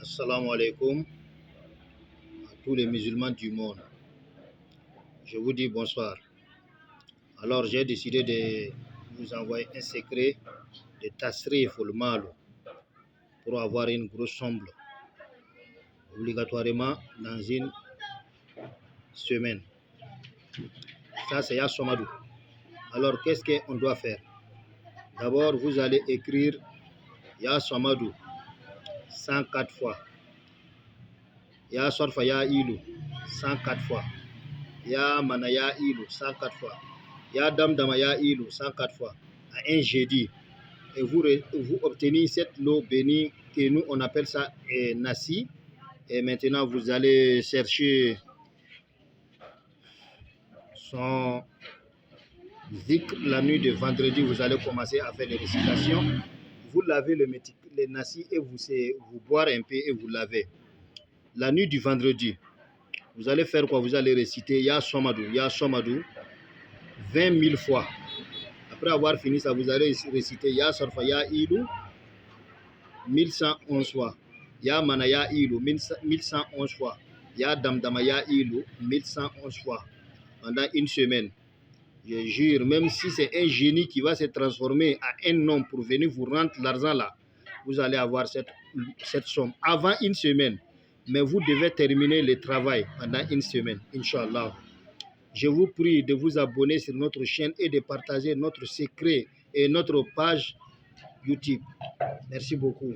Assalamu alaikum à tous les musulmans du monde. Je vous dis bonsoir. Alors j'ai décidé de vous envoyer un secret de tasrif le mal pour avoir une grosse somme obligatoirement dans une semaine. Ça c'est Ya Somadou. Alors qu'est-ce qu'on doit faire? D'abord vous allez écrire Ya Somadou 104 fois. Ya Sorfa Ya Ilu 104 fois. Ya Manaya Ilu 104 fois. Ya Damdama Ya Ilu 104 fois. À un jeudi. Et vous obtenez cette eau bénie que nous on appelle ça Nasi. Et maintenant vous allez chercher son zikr la nuit de vendredi. Vous allez commencer à faire les récitations. Vous lavez le Nasi et vous boire un peu et vous lavez. La nuit du vendredi, vous allez faire quoi? Vous allez réciter Ya Somadou 20 000 fois. Après avoir fini ça, vous allez réciter Ya Sorfa Ya Ilu 1111 fois. Ya Manaya Ilu 1111 fois. Ya Damdama Ya Ilu 1111 fois. Pendant une semaine. Je jure, même si c'est un génie qui va se transformer à un homme pour venir vous rendre l'argent là, vous allez avoir cette somme avant une semaine. Mais vous devez terminer le travail pendant une semaine, Inch'Allah. Je vous prie de vous abonner sur notre chaîne et de partager notre secret et notre page YouTube. Merci beaucoup.